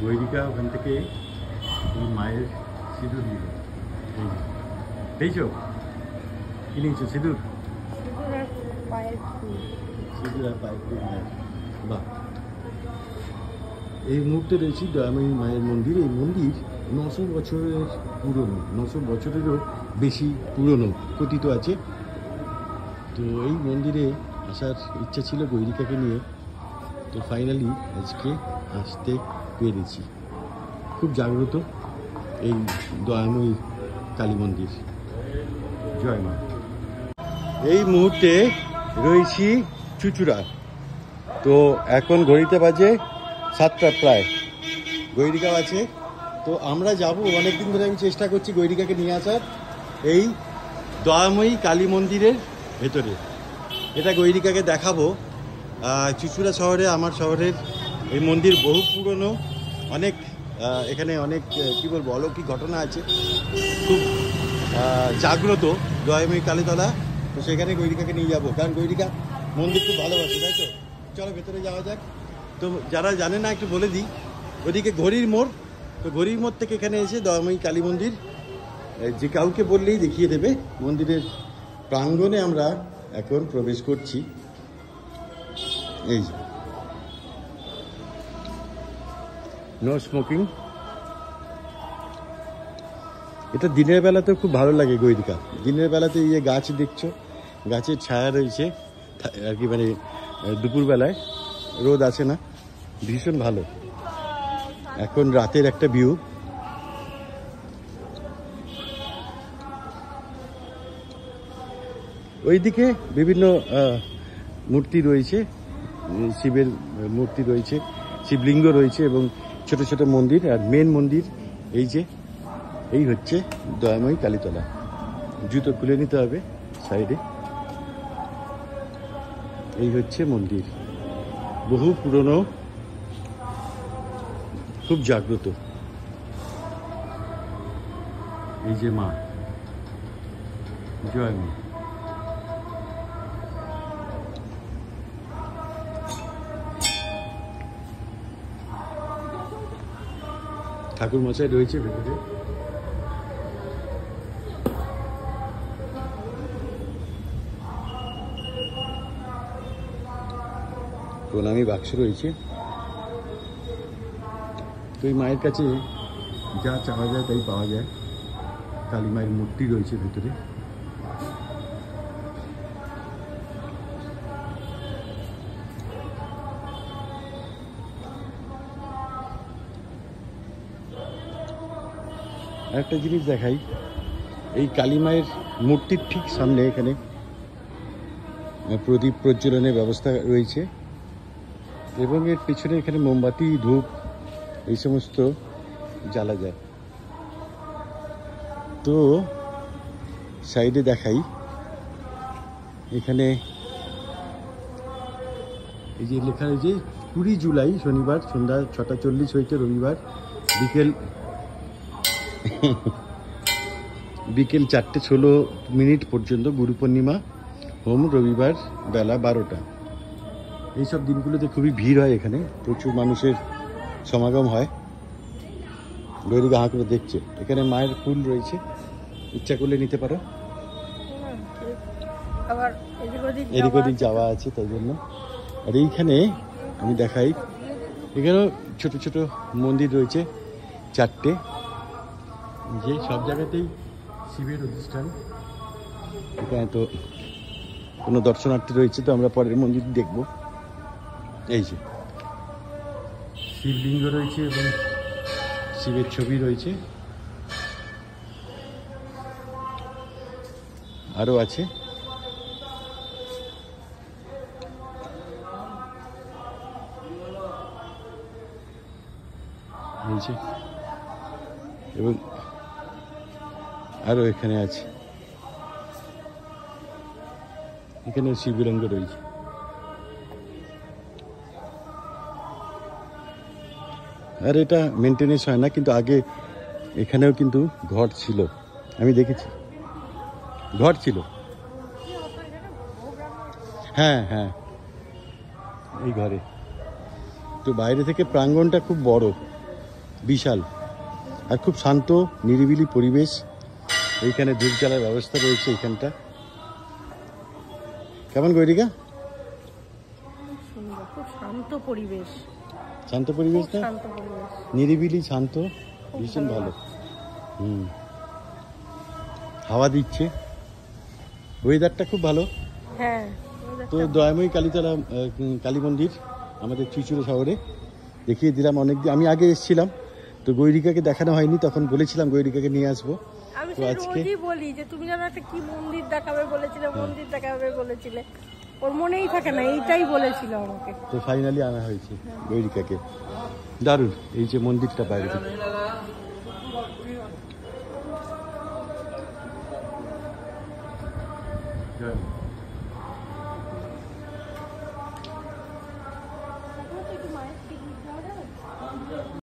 গৈরিকা ওখান থেকে মায়ের সিঁদুর নিল। পেয়েছো? কি নিয়েছো? সিঁদুর আর পায়ের ফুল। বাহ, এই মুহূর্তে রয়েছি দয়াময়ী মায়ের মন্দির। এই মন্দির 900 বছরের পুরনো, 900 বছরেরও বেশি পুরনো কথিত আছে। তো এই মন্দিরে আসার ইচ্ছা ছিল গৈরিকাকে নিয়ে, তো ফাইনালি আজকে আসতে পেরেছি। খুব জাগ্রত এই দয়াময়ী কালী মন্দির। জয় মা। এই মুহূর্তে রয়েছি চুচুড়া। তো এখন ঘড়িতে বাজে 7টা প্রায়, গৈরিকাও আছে। তো আমরা যাব, অনেকদিন ধরে আমি চেষ্টা করছি গৈরিকাকে নিয়ে আসার এই দয়াময়ী কালী মন্দিরের ভেতরে। এটা গৈরিকাকে দেখাবো। চুচুড়া শহরে, আমার শহরের এই মন্দির বহু পুরনো, অনেক এখানে অনেক কী বলবো অলৌকিক ঘটনা আছে, খুব জাগ্রত দয়াময়ী কালীতলা। তো সেখানে গৈরিকাকে নিয়ে যাবো, কারণ গৈরিকা মন্দির খুব ভালোবাসে, তাই তো? চলো ভেতরে যাওয়া যাক। তো যারা জানে না একটু বলে দিই, ওদিকে ঘড়ির মোড়, তো ঘড়ির মোড় থেকে এখানে এসে দয়াময়ী কালী মন্দির যে কাউকে বললেই দেখিয়ে দেবে। মন্দিরের প্রাঙ্গণে আমরা এখন প্রবেশ করছি। এই নো স্মোকিং। এটা দিনের বেলাতেও খুব ভালো লাগে গৈরিকা। দিনের বেলাতে এই যে গাছ দেখছো, গাছের ছায়া রয়েছে আর কি, মানে দুপুরবেলায় রোদ আসে না, ভীষণ ভালো। এখন রাতের একটা ভিউ। ওইদিকে বিভিন্ন মূর্তি রয়েছে, শিবের মূর্তি রয়েছে, শিবলিঙ্গ রয়েছে এবং ছোট ছোট মন্দির। আর মেন মন্দির এই যে, এই হচ্ছে দয়াময়ী কালীতলা। জুতো খুলে নিতে হবে সাইডে। এই হচ্ছে মন্দির, বহু পুরনো, খুব জাগ্রত। এই যে মা, জয় মা। ঠাকুর মশাই রয়েছে ভেতরে। প্রণামী বাক্স রয়েছে। তো এই মায়ের কাছে যা চাওয়া যায় তাই পাওয়া যায়। কালী মায়ের মূর্তি রয়েছে ভেতরে। একটা জিনিস দেখাই, এই কালী মায়ের মূর্তির ঠিক সামনে এখানে প্রদীপ প্রজ্বলনের ব্যবস্থা রয়েছে এবং এর পিছনে এখানে মোমবাতি, ধূপ এই সমস্ত জ্বালা যায়। তো সাইডে দেখাই, এখানে এই যে লেখা রয়েছে 20 জুলাই শনিবার সন্ধ্যা 6:40 হইতে রবিবার বিকেল 4:16 পর্যন্ত গুরু পূর্ণিমা হোম, রবিবার বেলা 12টা। এইসব দিনগুলোতে খুবই ভিড় হয়, এখানে প্রচুর মানুষের সমাগম হয়। গৈরিকা হাঁ করে দেখছে। এখানে মায়ের ফুল রয়েছে, ইচ্ছা করলে নিতে পারো, এদিক ওদিক যাওয়া আছে তাই জন্য। আর এইখানে আমি দেখাই, এখানেও ছোট ছোট মন্দির রয়েছে 4টে, যে সব জায়গাতেই শিবের অধিষ্ঠান। এখানে তো কোনো দর্শনার্থী রয়েছে, তো আমরা পরের মন্দির দেখব। এই যে শিবলিঙ্গ রয়েছে এবং শিবের ছবি রয়েছে, আরও আছে। এবং আরও এখানে আছে, এখানে শিবলিঙ্গ রয়েছে। আর এটা মেনটেনেন্স হয় না, কিন্তু আগে এখানেও কিন্তু ঘট ছিল, আমি দেখেছি ঘট ছিল। হ্যাঁ হ্যাঁ, এই ঘরে তো বাইরে থেকে প্রাঙ্গণটা খুব বড়, বিশাল, আর খুব শান্ত নিরিবিলি পরিবেশ। এইখানে ধূপ জ্বালার ব্যবস্থা রয়েছে এইখানটা। কেমন গৈরিকা? সুন্দর, খুব শান্ত পরিবেশ। শান্ত পরিবেশ না? শান্ত পরিবেশ, নিরিবিলি, শান্ত, ভীষণ ভালো। হাওয়া দিচ্ছে, ওয়েদারটা খুব ভালো। হ্যাঁ। তো দয়াময়ী কালীতলা কালী মন্দির আমাদের চুঁচুড়া শহরে দেখিয়ে দিলাম অনেকদিন। আমি আগে এসেছিলাম, তো গৈরিকাকে দেখানো হয়নি, তখন বলেছিলাম গৈরিকাকে নিয়ে আসবো। আমি তো আজকে রোজই বলি যে তুমি যেন একটা কি মন্দির দেখাবে বলেছিলে, মন্দির দেখাবে বলেছিলে, ওর মনেই থাকে না, এইটাই বলেছিল আমাকে। তো ফাইনালি আনা হয়েছে গৈরিকাকে। দারুণ এই যে মন্দিরটা বাইরে থেকে।